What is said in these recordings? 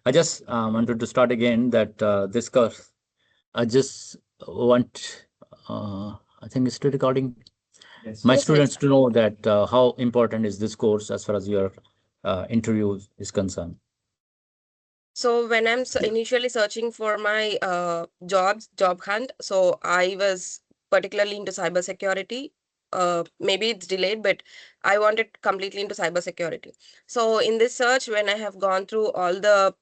I just wanted to start again that this course. I just want, I think it's still recording. Yes. My Yes, yes. students to know that how important is this course as far as your interview is concerned. So when I'm initially searching for my job hunt, so I was particularly into cybersecurity. Maybe it's delayed, but I wanted completely into cybersecurity. So in this search, when I have gone through all the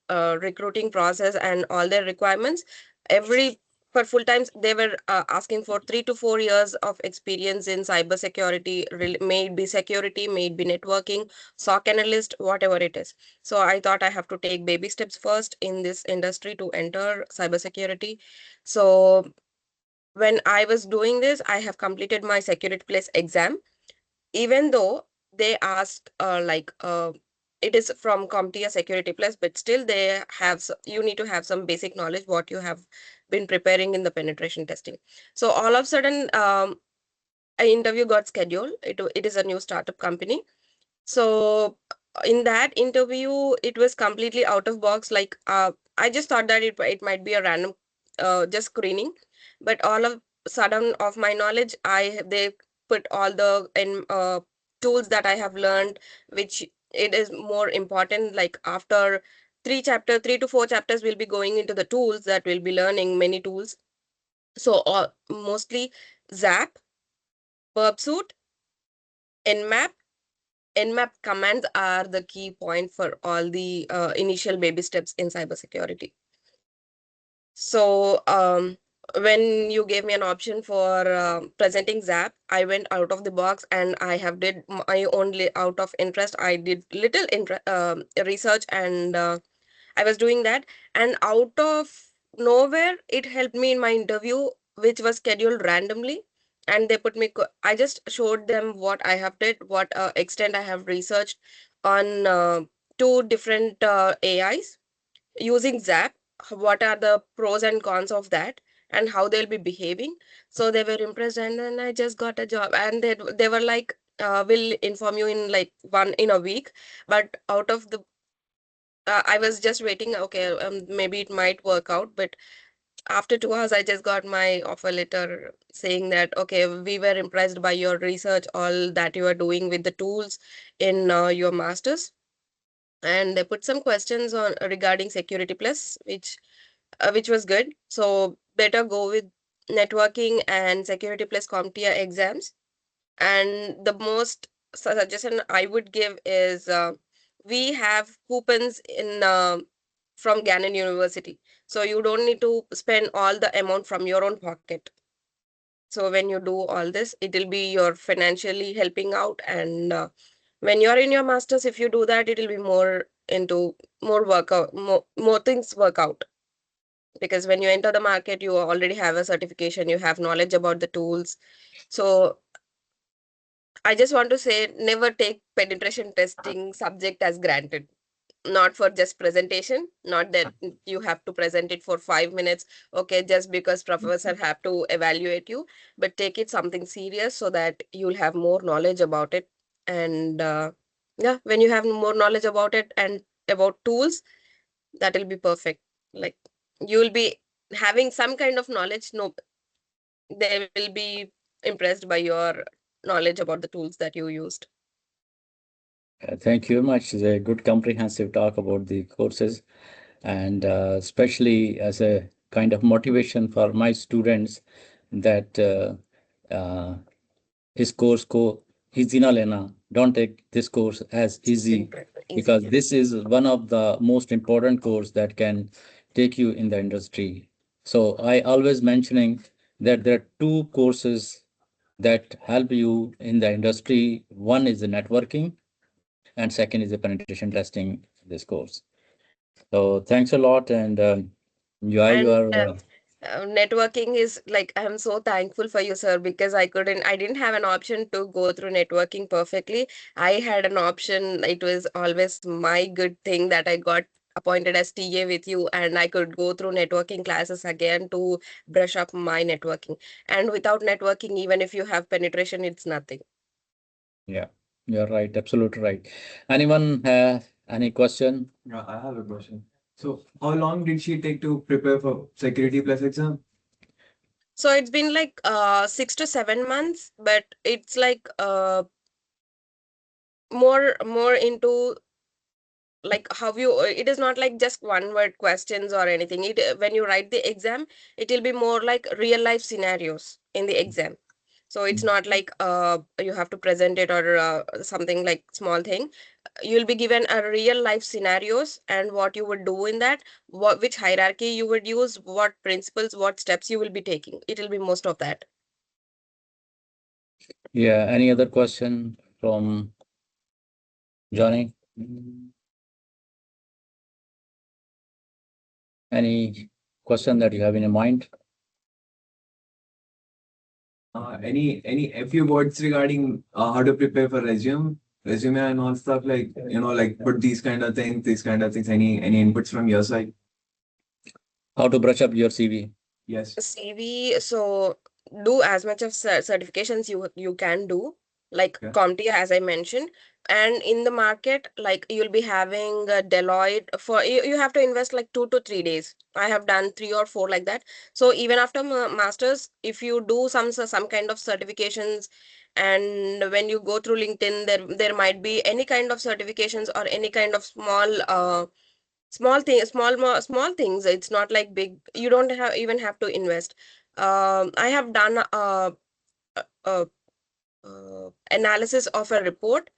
recruiting process and all their requirements, every for full times they were asking for 3 to 4 years of experience in cybersecurity, may it be security, may it be networking, SOC analyst, whatever it is. So I thought I have to take baby steps first in this industry to enter cybersecurity. So when I was doing this, I have completed my security plus exam, even though they asked it is from CompTIA Security Plus, but still they have you need to have some basic knowledge what you have been preparing in the penetration testing. So all of a sudden, an interview got scheduled. It is a new startup company, so in that interview, it was completely out of box. I just thought that it might be a random just screening, but all of sudden of my knowledge, they put all the tools that I have learned, which it is more important. Like after 3 to 4 chapters, we'll be going into the tools that we'll be learning many tools. So mostly Zap, Pursuit, Nmap. Nmap commands are the key point for all the initial baby steps in cybersecurity. So when you gave me an option for presenting Zap, I went out of the box and I have did my only out of interest. I did little research and I was doing that, and out of nowhere, it helped me in my interview, which was scheduled randomly. And they put me, I just showed them what I have did, what extent I have researched on two different AIs using Zap, what are the pros and cons of that, and how they'll be behaving. So they were impressed, and then I just got a job. And they were like, we'll inform you in like one in a week. But out of the I was just waiting. Okay, maybe it might work out. But after 2 hours, I just got my offer letter saying that, okay, we were impressed by your research, all that you are doing with the tools in your master's. And they put some questions on regarding Security Plus, which was good. So better go with networking and Security Plus CompTIA exams. And the most suggestion I would give is we have coupons in from Gannon University. So you don't need to spend all the amount from your own pocket. So when you do all this, it will be your financially helping out. And when you're in your masters, if you do that, it will be more into more workout, more things work out. Because when you enter the market, you already have a certification, you have knowledge about the tools. So I just want to say never take penetration testing subject as granted. Not for just presentation, not that you have to present it for 5 minutes, okay, just because professor have to evaluate you, but take it something serious so that you'll have more knowledge about it. And yeah, when you have more knowledge about it and about tools, that will be perfect. Like you'll be having some kind of knowledge. No, they will be impressed by your knowledge about the tools that you used. Thank you very much. It's a good comprehensive talk about the courses, and especially as a kind of motivation for my students that his course go easy na lena. Don't take this course as easy, Easy, because yeah. this is one of the most important course that can take you in the industry. So I always mentioning that there are two courses that help you in the industry. One is the networking, and second is the penetration testing, this course. So thanks a lot, and enjoy And your networking is like, I'm so thankful for you, sir, because I didn't have an option to go through networking perfectly. I had an option. It was always my good thing that I got appointed as TA with you, and I could go through networking classes again to brush up my networking. And without networking, even if you have penetration, it's nothing. yeah, you're right, absolutely right. Anyone have any question? Yeah, I have a question. So how long did she take to prepare for security plus exam? So it's been like 6 to 7 months, but it's like more into like how you it is not like just one word questions or anything. It when you write the exam, it will be more like real life scenarios in the exam. So it's not like you have to present it or something like small thing. You'll be given a real life scenarios and what you would do in that, which hierarchy you would use, what principles, what steps you will be taking. It will be most of that. Yeah, any other question from Johnny? Any question that you have in your mind? Any a few words regarding how to prepare for resume and all stuff, like like put these kind of things. Any inputs from your side? How to brush up your CV? Yes. CV, so do as much of certifications you can do, like Yeah. CompTIA as I mentioned. And in the market, like you'll be having Deloitte for you have to invest like 2 to 3 days. I have done 3 or 4 like that. So even after masters, if you do some kind of certifications, and when you go through LinkedIn, there might be any kind of certifications or any kind of small things. It's not like big, you don't have even have to invest. I have done a, analysis of a report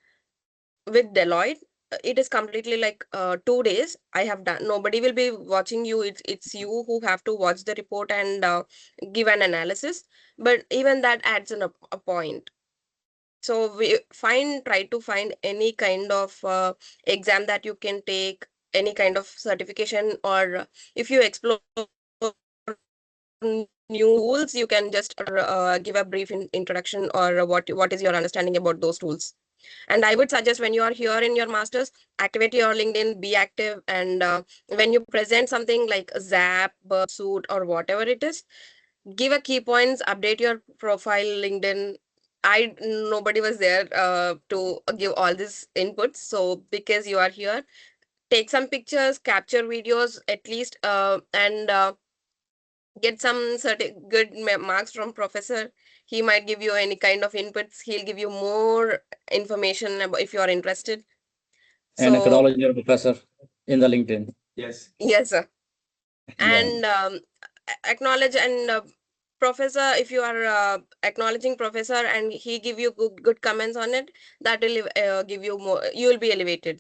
with Deloitte. It is completely like 2 days I have done. Nobody will be watching you. It's you who have to watch the report and give an analysis. But even that adds a point. So we try to find any kind of exam that you can take, any kind of certification, or if you explore new tools, you can just give a brief introduction or what is your understanding about those tools. And I would suggest when you are here in your masters, activate your LinkedIn, be active, and when you present something like Zap, Burp Suit, or whatever it is, give a key points, update your profile LinkedIn. I Nobody was there to give all these inputs. So because you are here, take some pictures, capture videos at least, and get some certain good marks from professor. He might give you any kind of inputs. He'll give you more information about if you are interested. And So acknowledge your professor in the LinkedIn. Yes. yes, sir. Yeah. And acknowledge and professor, if you are acknowledging professor and he give you good comments on it, that will give you more, you will be elevated.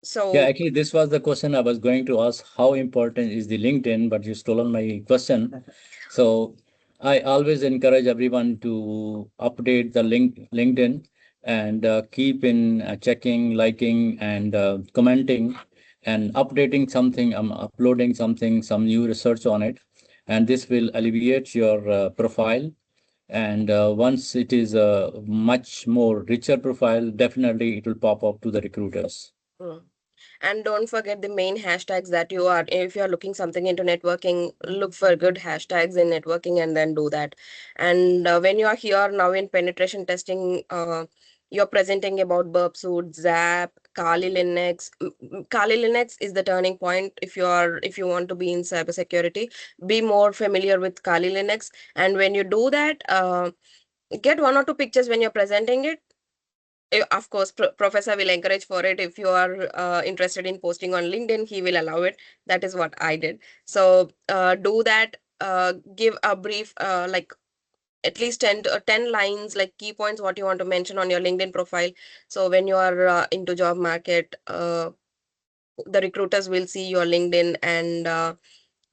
Yeah, So actually, this was the question I was going to ask. How important is the LinkedIn? But you stolen my question. So I always encourage everyone to update the LinkedIn and keep in checking, liking, and commenting and updating something, uploading something, some new research on it. And this will alleviate your profile. And once it is a much more richer profile, definitely it will pop up to the recruiters. mm. And don't forget the main hashtags that you are, if you are looking something into networking, look for good hashtags in networking and then do that. And when you are here now in penetration testing, you're presenting about Burp Suit, Zap, Kali Linux. Kali Linux is the turning point. If you want to be in cybersecurity, be more familiar with Kali Linux. And when you do that, get 1 or 2 pictures when you're presenting it. Of course, professor will encourage for it. If you are interested in posting on LinkedIn, he will allow it. That is what I did. So do that. Give a brief, like at least 10 lines, like key points, what you want to mention on your LinkedIn profile. So when you are into job market, the recruiters will see your LinkedIn, and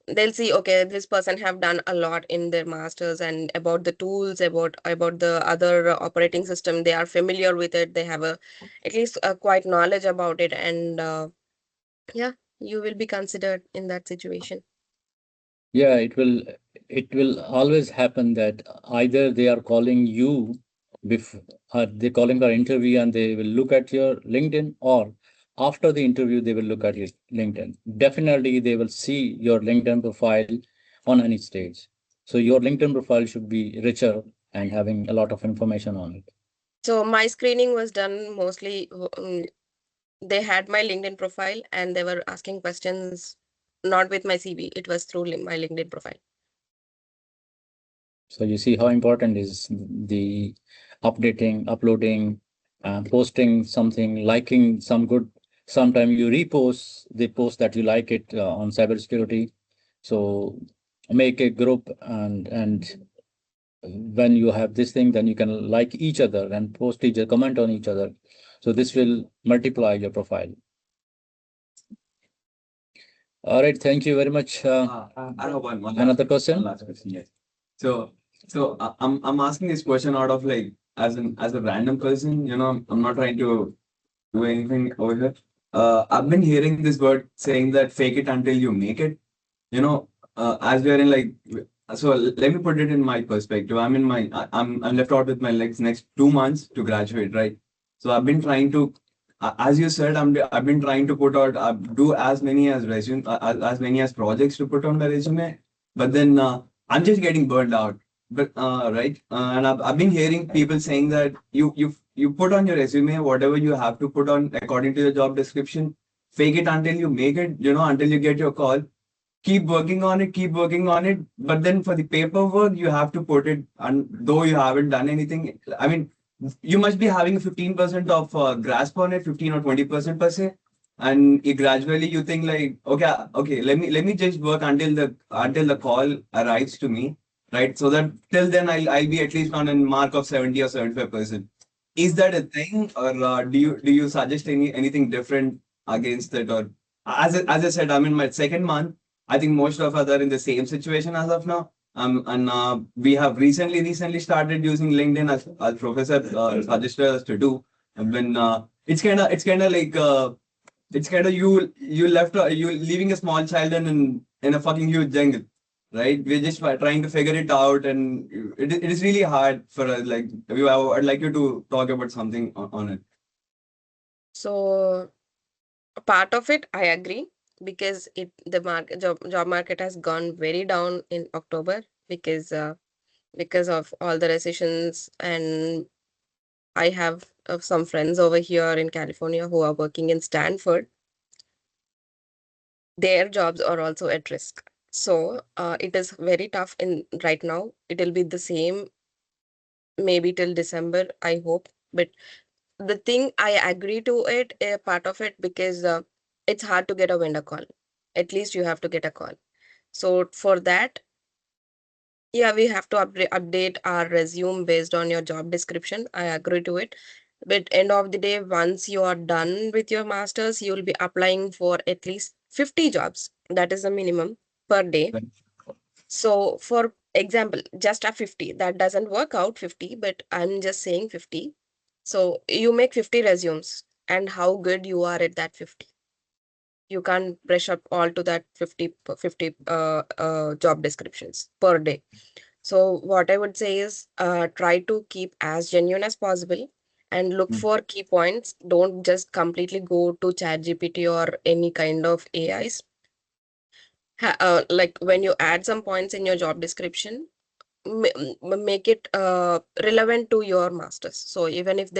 they'll see, okay, this person have done a lot in their masters and about the tools, about the other operating system. They are familiar with it. They have a at least a quite knowledge about it, and yeah, you will be considered in that situation. Yeah, it will always happen that either they are calling you before, or they calling for interview and they will look at your LinkedIn, or after the interview they will look at your LinkedIn. Definitely they will see your LinkedIn profile on any stage. So your LinkedIn profile should be richer and having a lot of information on it. So my screening was done mostly They had my LinkedIn profile and they were asking questions not with my CV. It was through my LinkedIn profile. So you see how important is the updating, uploading, posting something, liking some good. Sometimes you repost the post that you like it on cybersecurity. So make a group, and when you have this thing, then you can like each other and post each other, comment on each other. So this will multiply your profile. All right, thank you very much. I have one Another last question? one last question. Yes. So I'm asking this question out of like as a random person. I'm not trying to do anything over here. I've been hearing this word saying that fake it until you make it. As we are in like, so let me put it in my perspective. I'm left out with my legs next 2 months to graduate, right? So I've been trying to, as you said, I've been trying to put out, do as many as resume, as many as projects to put on my resume, but then I'm just getting burned out. But right, and I've been hearing people saying that you put on your resume whatever you have to put on according to your job description. Fake it until you make it. Until you get your call, keep working on it. But then for the paperwork, you have to put it, and though you haven't done anything, I mean, you must be having 15% of grasp on it, 15 or 20% per se. And gradually you think like, okay, let me just work until the call arrives to me, right? So that till then I'll be at least on a mark of 70 or 75%. Is that a thing, or do you suggest anything different against it? Or as I said, I'm in my second month. I think most of us are in the same situation as of now. And we have recently started using LinkedIn as Professor suggested us to do. And when it's kind of you leaving a small child in a fucking huge jungle, right? We're just trying to figure it out, and it is really hard for us. Like, I'd like you to talk about something on it. So part of it, I agree, because job market has gone very down in October because of all the recessions. And I have some friends over here in California who are working in Stanford. Their jobs are also at risk. So it is very tough in right now. It will be the same maybe till December, I hope. But the thing, I agree to it, a part of it, because it's hard to get a vendor call. At least you have to get a call. So for that, yeah, we have to update our resume based on your job description. I agree to it. But end of the day, once you are done with your masters, you will be applying for at least 50 jobs. That is the minimum per day. Right. So for example, just a 50, that doesn't work out 50, but I'm just saying 50. So you make 50 resumes, and how good you are at that 50. You can't brush up all to that 50 job descriptions per day. So what I would say is try to keep as genuine as possible and look Mm. for key points. Don't just completely go to ChatGPT or any kind of AIs. Like when you add some points in your job description, make it relevant to your masters. So even if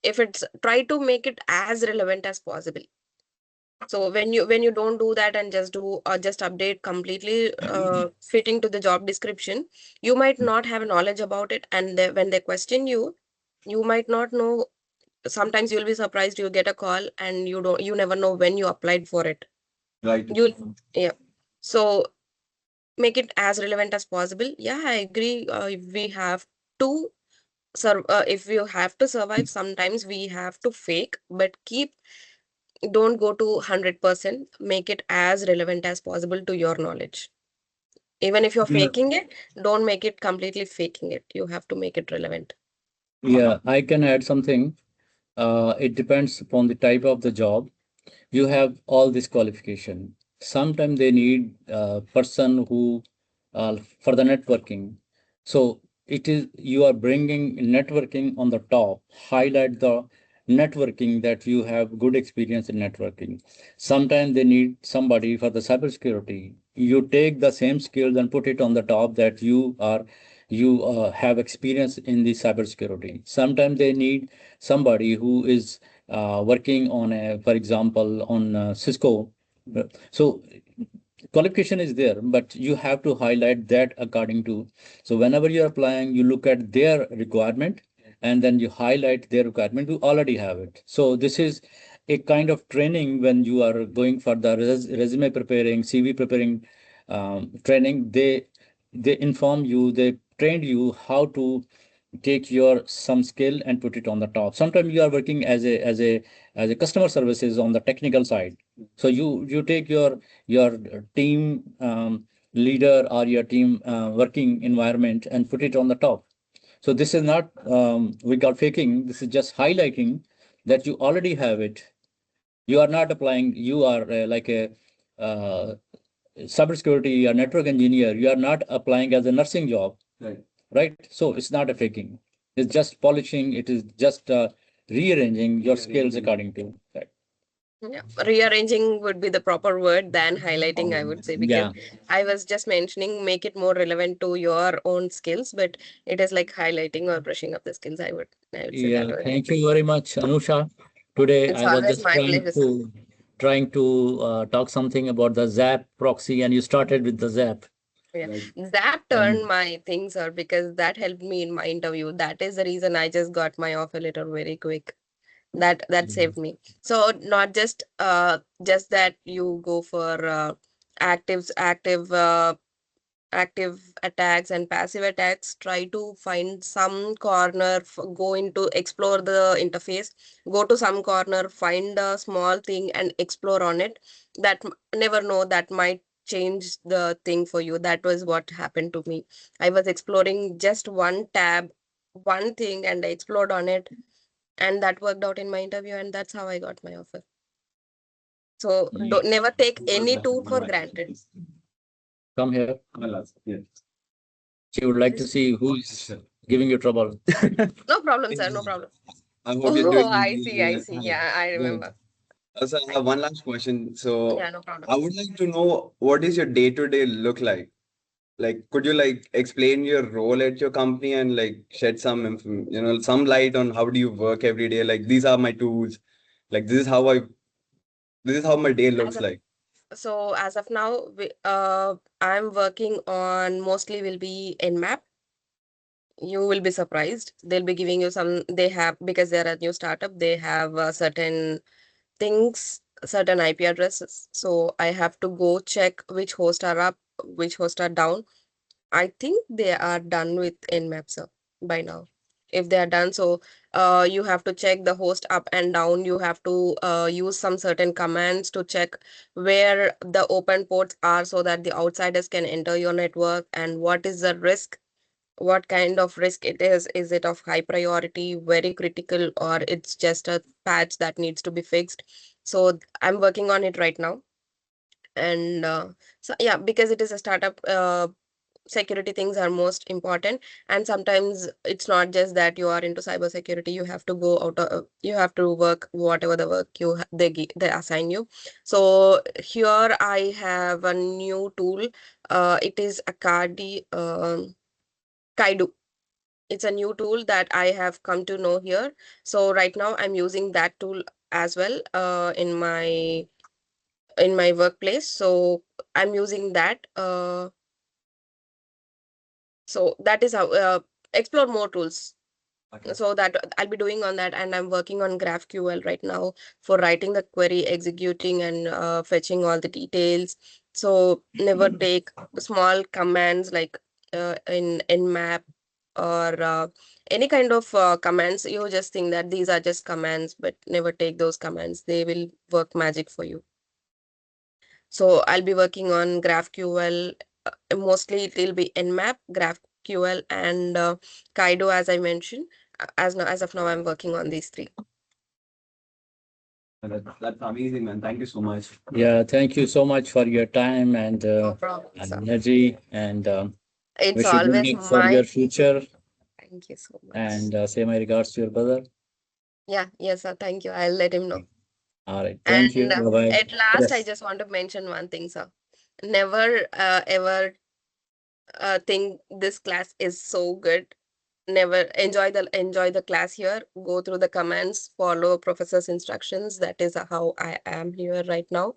if it's, try to make it as relevant as possible. So when you don't do that and just do just update completely fitting to the job description, you might not have knowledge about it, and when they question you, you might not know. Sometimes you'll be surprised, you get a call and you never know when you applied for it. Right. You Yeah. So make it as relevant as possible. Yeah, I agree. If we have to if you have to survive, sometimes we have to fake, but don't go to 100%. Make it as relevant as possible to your knowledge. Even if you're Yeah. faking it, don't make it completely faking it. You have to make it relevant. Yeah, I can add something. It depends upon the type of the job. You have all this qualification. Sometimes they need a person who for the networking. So it is you are bringing networking on the top. Highlight the networking that you have good experience in networking. Sometimes they need somebody for the cybersecurity. You take the same skills and put it on the top that you have experience in the cybersecurity. Sometimes they need somebody who is working on a, for example, on Cisco. So qualification is there, but you have to highlight that according to. So whenever you're applying, you look at their requirement and then you highlight their requirement. You already have it. So this is a kind of training when you are going for the resume preparing, CV preparing training. They inform you, they trained you how to take your some skill and put it on the top. Sometimes you are working as a customer services on the technical side. So you take your team leader or your team working environment and put it on the top. So this is not without faking. This is just highlighting that you already have it. You are not applying. You are like a uh, cybersecurity or network engineer. You are not applying as a nursing job, Right. right? So it's not a faking. It's just polishing. It is just rearranging your skills according to that. Yeah, rearranging would be the proper word than highlighting, I would say, because Yeah. I was just mentioning make it more relevant to your own skills, but it is like highlighting or brushing up the skills. I would say that Yeah. word. Thank you very much, Anusha. Today It's I was always just my pleasure, sir. trying to talk something about the Zap proxy, and you started with the Zap. Yeah, Right. that turned And my things out because that helped me in my interview. That is the reason I just got my offer letter very quick. That saved me. So not just that you go for active attacks and passive attacks. Try to find some corner, go into explore the interface, go to some corner, find a small thing and explore on it. That never know, that might change the thing for you. That was what happened to me. I was exploring just one tab, one thing, and I explored on it, and that worked out in my interview, and that's how I got my offer. So you don't never take One any last, tool one for last. granted. come here. One last. Yeah. She would like to Yes. see who is Sure. giving you trouble. No problem, sir, no problem. I hope you're Oh, doing I see, I really see. well. Yeah, I Good. remember. So I I, have one last question. yeah, So no problem. I would like to know what is your day-to-day look like? Like, could you like explain your role at your company and like shed some, some light on how do you work every day? Like, these are my tools. Like, this is how my day As looks of like. as of now, I'm working on mostly will be in map. You will be surprised. They'll be giving you some. They have, because they're a new startup. They have certain things, certain IP addresses. So I have to go check which hosts are up, which hosts are down. I think they are done with Nmap, sir, by now. If they are done, so you have to check the host up and down. You have to use some certain commands to check where the open ports are so that the outsiders can enter your network, and what is the risk, what kind of risk it is. Is it of high priority, very critical, or it's just a patch that needs to be fixed? So I'm working on it right now. And so yeah, because it is a startup, security things are most important. And sometimes it's not just that you are into cyber security. You have to go out of, you have to work whatever the work they assign you. So here I have a new tool. It is a Kaidu. It's a new tool that I have come to know here. So right now I'm using that tool as well in my workplace. So I'm using that. So that is how explore more tools. Okay. So that I'll be doing on that, and I'm working on GraphQL right now for writing the query, executing, and fetching all the details. So never take small commands like in Nmap or any kind of commands. You just think that these are just commands, but never take those commands. They will work magic for you. So I'll be working on GraphQL. Mostly it will be Nmap, GraphQL, and Kaido, as I mentioned. As of now, I'm working on these three. That's amazing, man. Thank you so much. Yeah, thank you so much for your time No problem, and sir. energy, and It's wish you good always luck for your my future. thank you so much. And say my regards to your brother. Yeah, yes, sir. Thank you. I'll let him know. All right, thank you. And Bye bye. at last, I Yes. just want to mention one thing, sir. Never ever think this class is so good. never enjoy the class here. Go through the commands, follow professor's instructions. That is how I am here right now.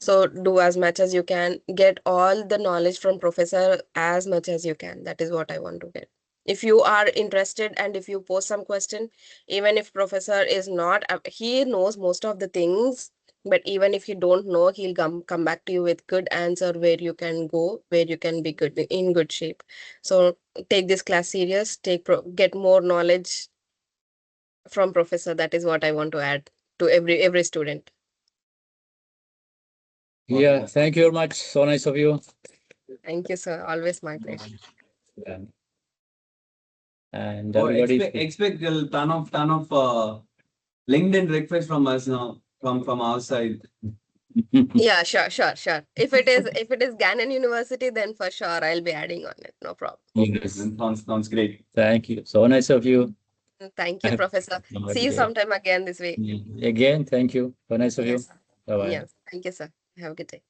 So do as much as you can. Get all the knowledge from professor as much as you can. That is what I want to get. If you are interested and if you post some question, even if professor is not, he knows most of the things, but even if you don't know, he'll come back to you with good answer where you can go, where you can be good in good shape. So take this class serious, get more knowledge from professor. That is what I want to add to every student. Yeah, thank you very much. So nice of you. Thank you, sir. Always my pleasure. Yeah. And Or everybody, expect a ton of LinkedIn requests from us now, from our side. Yeah, sure. If it is Gannon University, then for sure I'll be adding on it. No problem. yes. And sounds great. Thank you. So nice of you. Thank you, Professor. See you sometime again this week. Again, thank you. So nice of you. Yes. Bye bye. Yes. Thank you, sir. Have a good day.